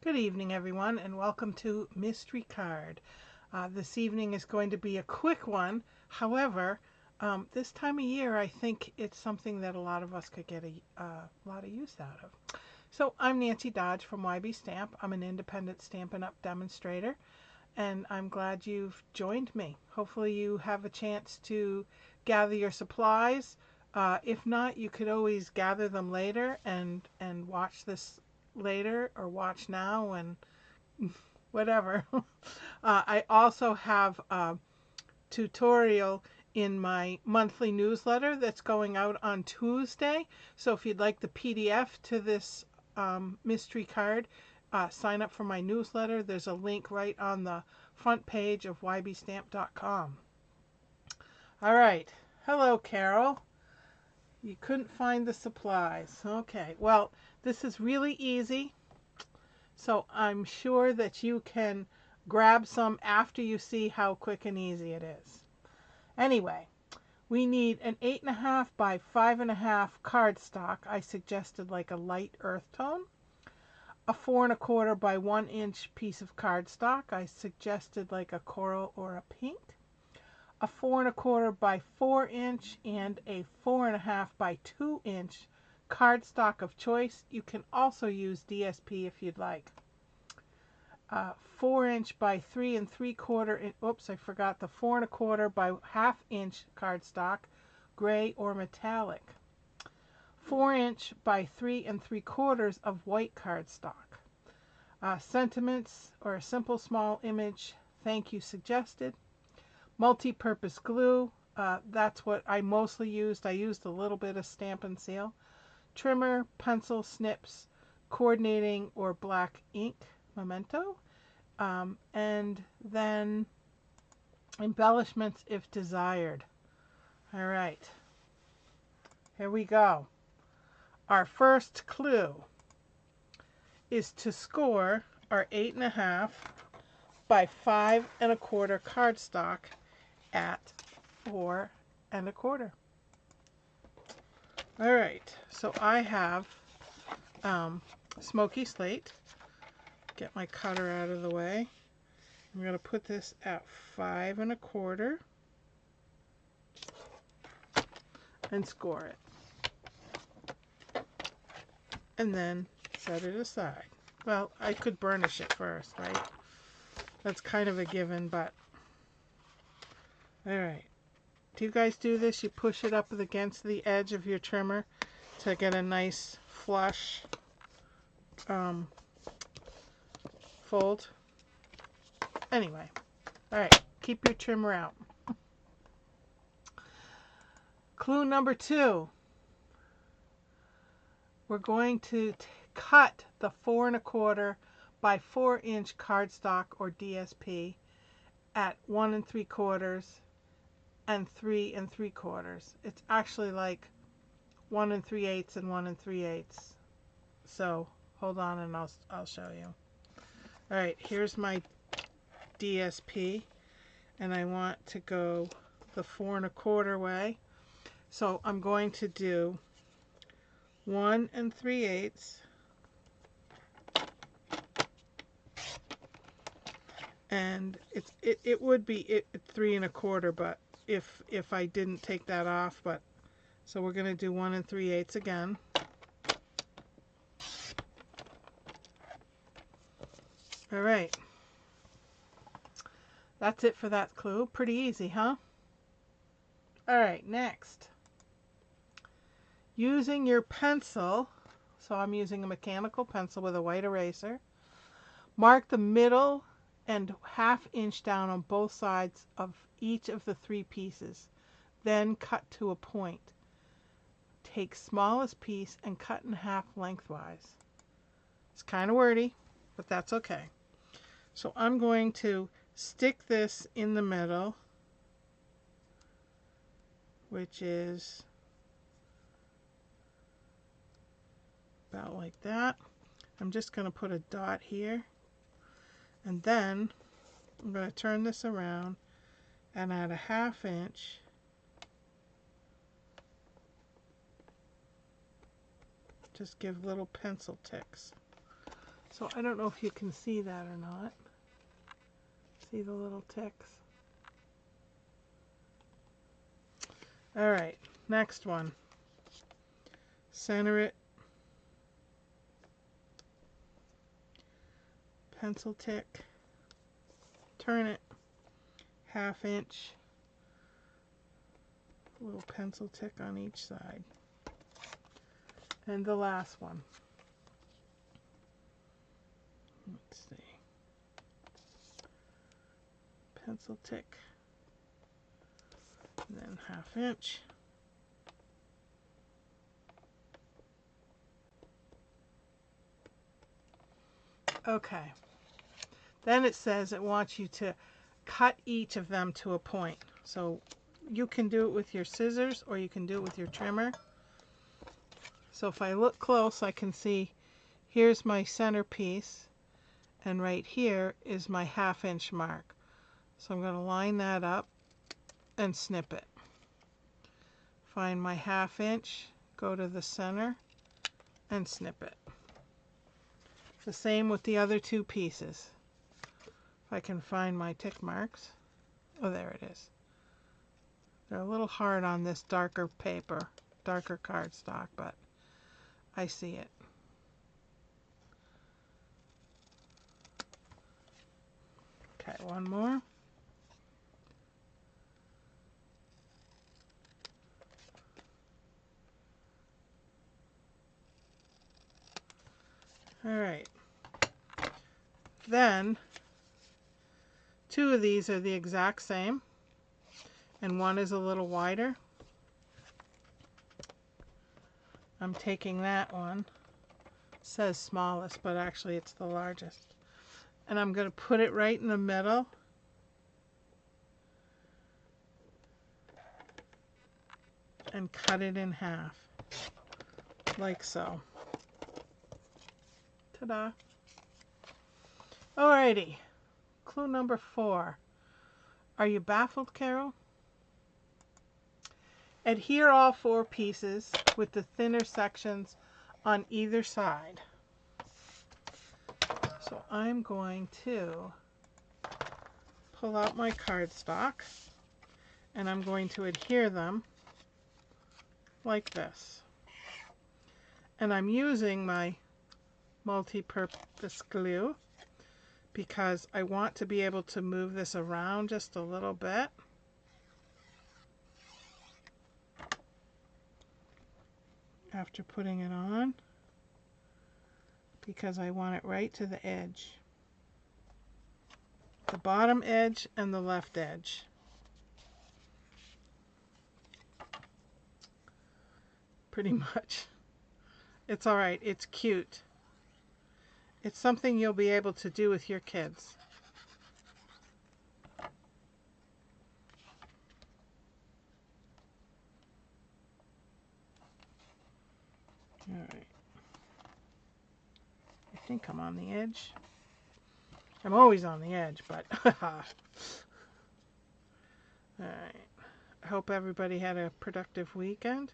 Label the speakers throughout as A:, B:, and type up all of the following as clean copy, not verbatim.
A: Good evening, everyone, and welcome to Mystery Card. This evening is going to be a quick one. However, this time of year, I think it's something that a lot of us could get a lot of use out of. So I'm Nancy Dodge from YB Stamp. I'm an independent Stampin' Up! Demonstrator, and I'm glad you've joined me. Hopefully you have a chance to gather your supplies. If not, you could always gather them later and watch this later or watch now and whatever. I also have a tutorial in my monthly newsletter that's going out on Tuesday. So if you'd like the PDF to this mystery card, sign up for my newsletter. There's a link right on the front page of ybstamp.com. All right. Hello, Carol. You couldn't find the supplies. Okay. Well, this is really easy. So I'm sure that you can grab some after you see how quick and easy it is. Anyway, we need an 8.5 by 5.5 cardstock. I suggested like a light earth tone. A 4 1/4 by 1 inch piece of cardstock. I suggested like a coral or a pink. A 4 1/4 by 4 inch and a 4 1/2 by 2 inch cardstock of choice. You can also use DSP if you'd like. 4 inch by 3 3/4. Oops, I forgot the 4 1/4 by 1/2 inch cardstock, gray or metallic. 4 inch by 3 3/4 of white cardstock. Sentiments or a simple small image. Thank you suggested. Multi-purpose glue. That's what I mostly used. I used a little bit of Stampin' Seal. Trimmer, pencil, snips, coordinating or black ink, Memento. And then embellishments if desired. All right, here we go. Our first clue is to score our 8.5 by 5 1/4 cardstock at 4 1/4. All right, so I have smoky slate. Get my cutter out of the way. I'm going to put this at 5 1/4 and score it. And then set it aside. Well, I could burnish it first, right? That's kind of a given, but all right. Do you guys do this? You push it up against the edge of your trimmer to get a nice flush fold. Anyway, all right, keep your trimmer out. Clue number 2. We're going to cut the 4 1/4 by 4 inch cardstock or DSP at 1 3/4 and 3 3/4. It's actually like 1 3/8 and 1 3/8. So hold on and I'll show you. All right, here's my DSP, and I want to go the 4 1/4 way. So I'm going to do 1 3/8 and it would be 3 1/4, but if I didn't take that off, but so we're going to do 1 3/8 again. All right, that's it for that clue. Pretty easy, huh? All right, next, using your pencil, so I'm using a mechanical pencil with a white eraser, mark the middle and 1/2 inch down on both sides of each of the 3 pieces, then cut to a point. Take smallest piece and cut in half lengthwise. It's kind of wordy, but that's okay. So I'm going to stick this in the middle, which is about like that. I'm just going to put a dot here, and then I'm going to turn this around and add a 1/2 inch just give little pencil ticks. So I don't know if you can see that or not. See the little ticks? All right, next one. Center it. Pencil tick. Turn it 1/2 inch. A little pencil tick on each side. And the last one. Let's see. Pencil tick. And then 1/2 inch. Okay. Then it says it wants you to cut each of them to a point. So you can do it with your scissors or you can do it with your trimmer. So if I look close, I can see here's my centerpiece, and right here is my 1/2 inch mark. So I'm going to line that up and snip it. Find my 1/2 inch, go to the center, and snip it. The same with the other two pieces. If I can find my tick marks. Oh, there it is. They're a little hard on this darker paper, darker cardstock, but I see it. Okay, one more. All right. Then, two of these are the exact same, and one is a little wider. I'm taking that one. It says smallest, but actually it's the largest. And I'm going to put it right in the middle. And cut it in half, like so. Ta-da! Alrighty, clue number 4. Are you baffled, Carol? Adhere all 4 pieces with the thinner sections on either side. So I'm going to pull out my cardstock and I'm going to adhere them like this. And I'm using my multi-purpose glue because I want to be able to move this around just a little bit. After putting it on, because I want it right to the edge. The bottom edge and the left edge. Pretty much. It's alright, it's cute. It's something you'll be able to do with your kids. Alright. I think I'm on the edge. I'm always on the edge, but alright. I hope everybody had a productive weekend.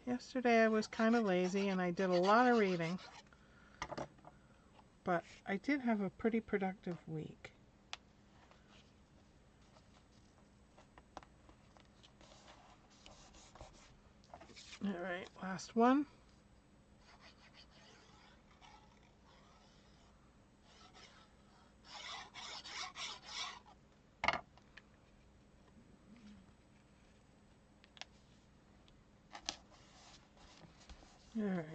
A: Yesterday I was kind of lazy and I did a lot of reading, but I did have a pretty productive week. Alright, last one. Alright.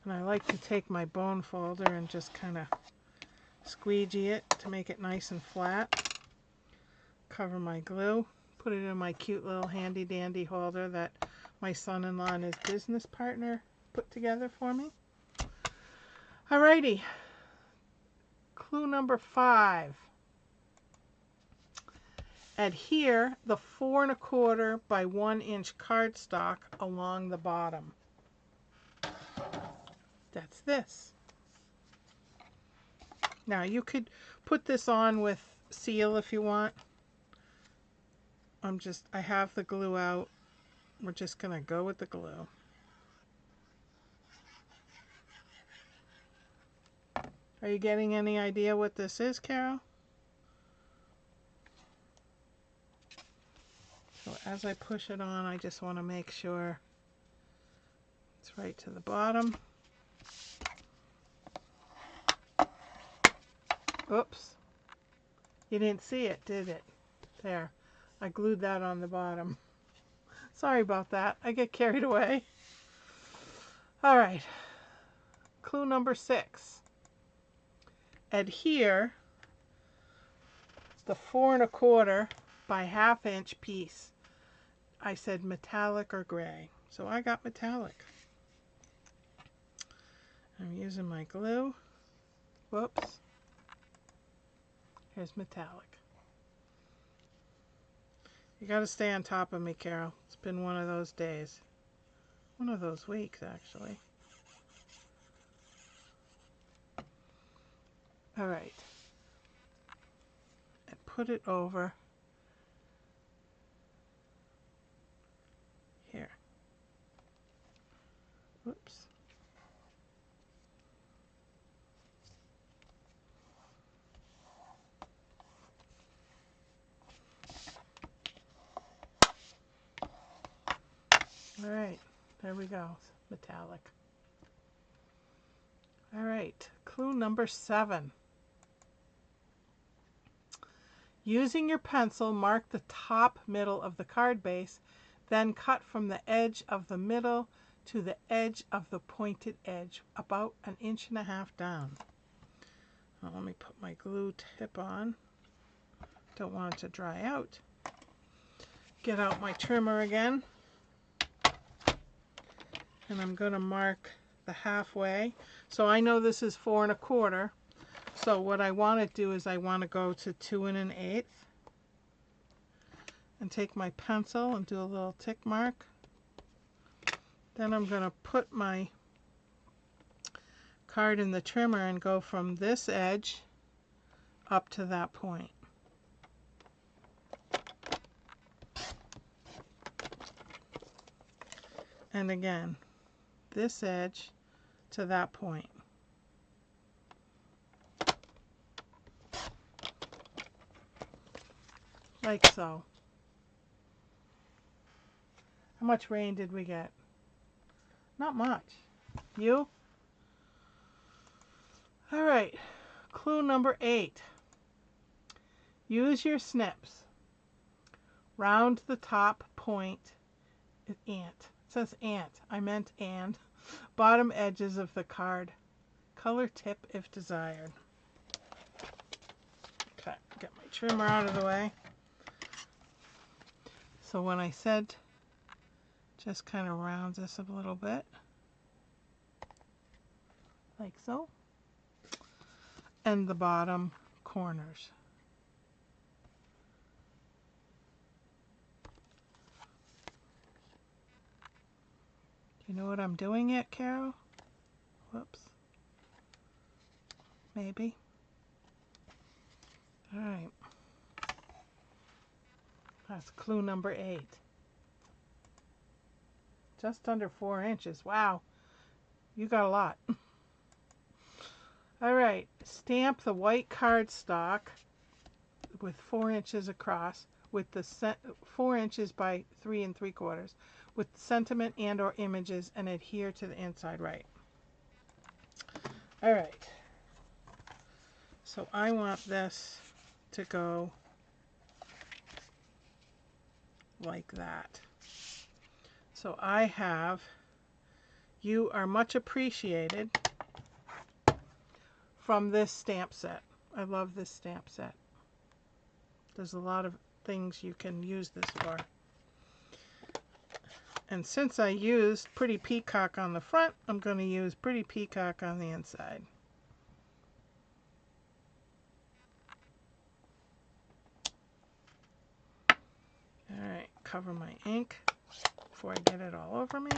A: And I like to take my bone folder and just kind of squeegee it to make it nice and flat. Cover my glue. Put it in my cute little handy dandy holder that my son-in-law and his business partner put together for me. Alrighty. Clue number 5. Adhere the 4 1/4 by 1 inch cardstock along the bottom. That's this. Now you could put this on with seal if you want. I have the glue out. We're just gonna go with the glue. Are you getting any idea what this is, Carol? So as I push it on, I just want to make sure it's right to the bottom. Oops. You didn't see it, did it? There. I glued that on the bottom. Sorry about that. I get carried away. All right. Clue number 6. Adhere the 4 1/4 by 1/2 inch piece. I said metallic or gray, so I got metallic. I'm using my glue. Whoops. Here's metallic. You got to stay on top of me, Carol. It's been one of those days. One of those weeks, actually. All right. And put it over here. Whoops. All right, there we go, metallic. All right, clue number 7. Using your pencil, mark the top middle of the card base, then cut from the edge of the middle to the edge of the pointed edge, about 1.5 inches down. Now, let me put my glue tip on. Don't want it to dry out. Get out my trimmer again. And I'm going to mark the halfway. So I know this is 4 1/4. So what I want to do is I want to go to 2 1/8 and take my pencil and do a little tick mark. Then I'm going to put my card in the trimmer and go from this edge up to that point. And again, this edge to that point. Like so. How much rain did we get? Not much. You? All right. Clue number 8. Use your snips. Round the top point. Ant. It says ant. I meant and. Bottom edges of the card. Color tip if desired. Okay, get my trimmer out of the way. So when I said just kind of round this a little bit, like so, and the bottom corners. You know what I'm doing yet, Carol? Whoops. Maybe. All right. That's clue number 8. Just under 4 inches. Wow. You got a lot. All right. Stamp the white cardstock with 4 inches across with the 4 inches by 3 3/4 with sentiment and or images and adhere to the inside right. All right. So I want this to go like that. So I have, you are much appreciated from this stamp set. I love this stamp set. There's a lot of things you can use this for. And since I used Pretty Peacock on the front, I'm going to use Pretty Peacock on the inside. Alright, cover my ink before I get it all over me.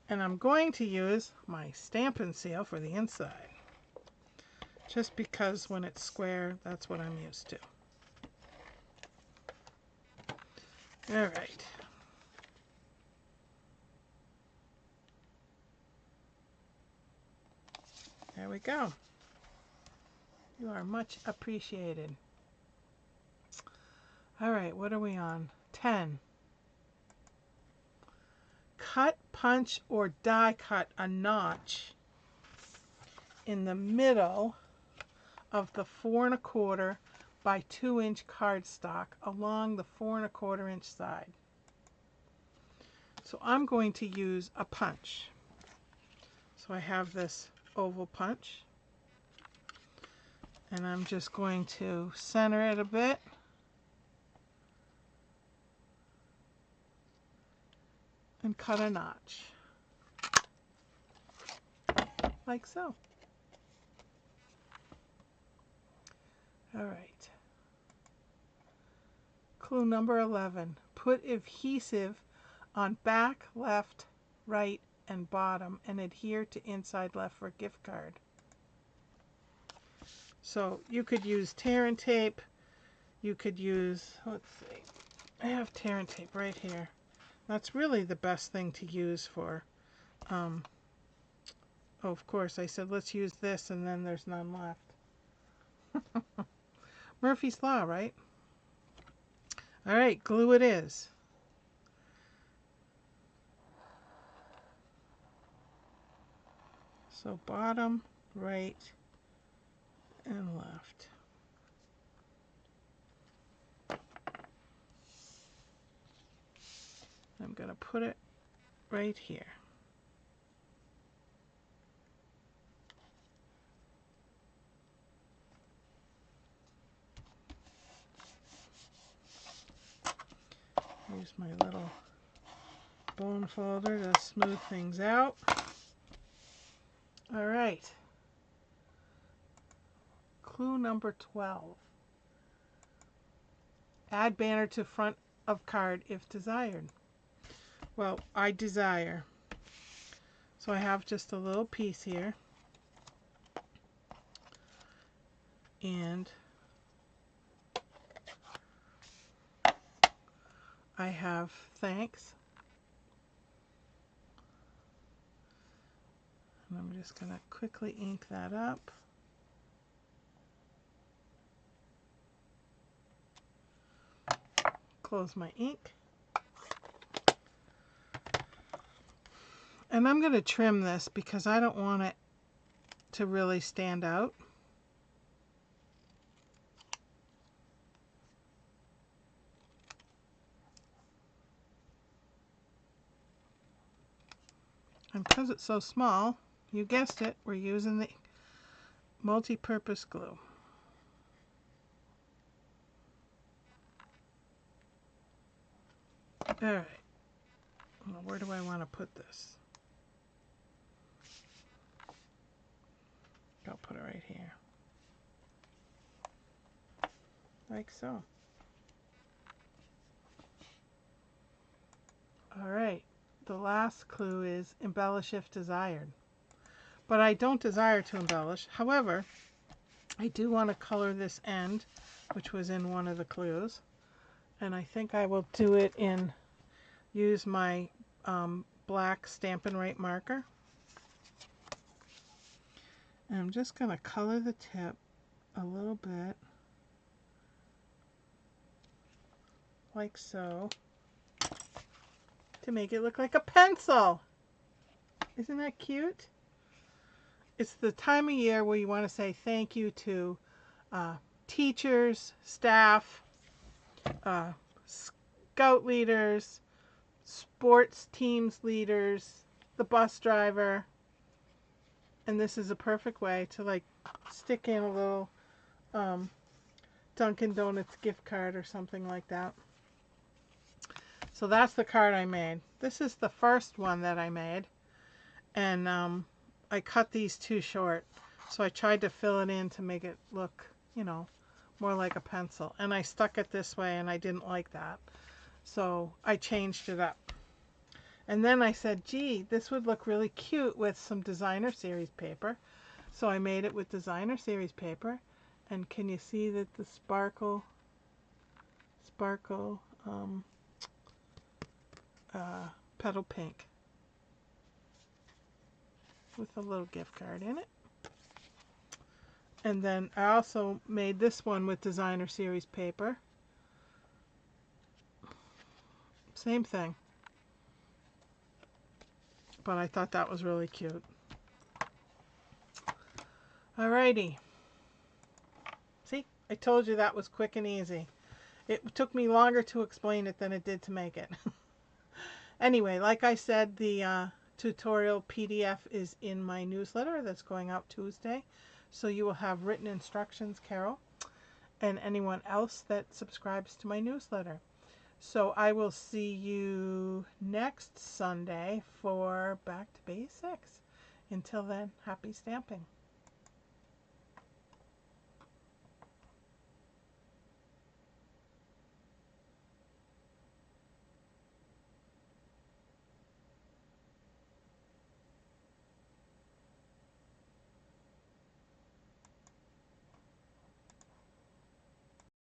A: And I'm going to use my Stampin' Seal for the inside. Just because when it's square, that's what I'm used to. Alright. There we go. You are much appreciated. All right, what are we on? 10. Cut, punch, or die cut a notch in the middle of the 4 1/4 by 2-inch cardstock along the 4 1/4 inch side. So I'm going to use a punch. So I have this oval punch, and I'm just going to center it a bit. And cut a notch, like so. All right. Clue number 11. Put adhesive on back, left, right, and bottom and adhere to inside left for gift card. So you could use tear and tape. You could use, let's see, I have tear and tape right here. That's really the best thing to use for, oh, of course, I said let's use this and then there's none left. Murphy's Law, right? All right, glue it is. So bottom, right, and left. I'm going to put it right here. Use my little bone folder to smooth things out. All right. Clue number 12. Add banner to front of card if desired. Well, I desire. So I have just a little piece here. And I have thanks. And I'm just going to quickly ink that up. Close my ink. And I'm going to trim this because I don't want it to really stand out. And because it's so small, you guessed it, we're using the multi-purpose glue. All right. Well, where do I want to put this? I'll put it right here. Like so. All right. The last clue is embellish if desired. But I don't desire to embellish. However, I do want to color this end, which was in one of the clues. And I think I will do it in, use my black Stampin' Right marker. And I'm just going to color the tip a little bit, like so, to make it look like a pencil. Isn't that cute? It's the time of year where you want to say thank you to teachers, staff, scout leaders, sports teams leaders, the bus driver. And this is a perfect way to like stick in a little Dunkin' Donuts gift card or something like that. So that's the card I made. This is the first one that I made. And I cut these too short. So I tried to fill it in to make it look, you know, more like a pencil. And I stuck it this way and I didn't like that. So I changed it up. And then I said, gee, this would look really cute with some designer series paper. So I made it with designer series paper. And can you see that the sparkle petal pink with a little gift card in it. And then I also made this one with designer series paper. Same thing. But I thought that was really cute. Alrighty. See, I told you that was quick and easy. It took me longer to explain it than it did to make it. Anyway, like I said, the tutorial PDF is in my newsletter that's going out Tuesday. So you will have written instructions, Carol, and anyone else that subscribes to my newsletter. So I will see you next Sunday for Back to Basics. Until then, happy stamping.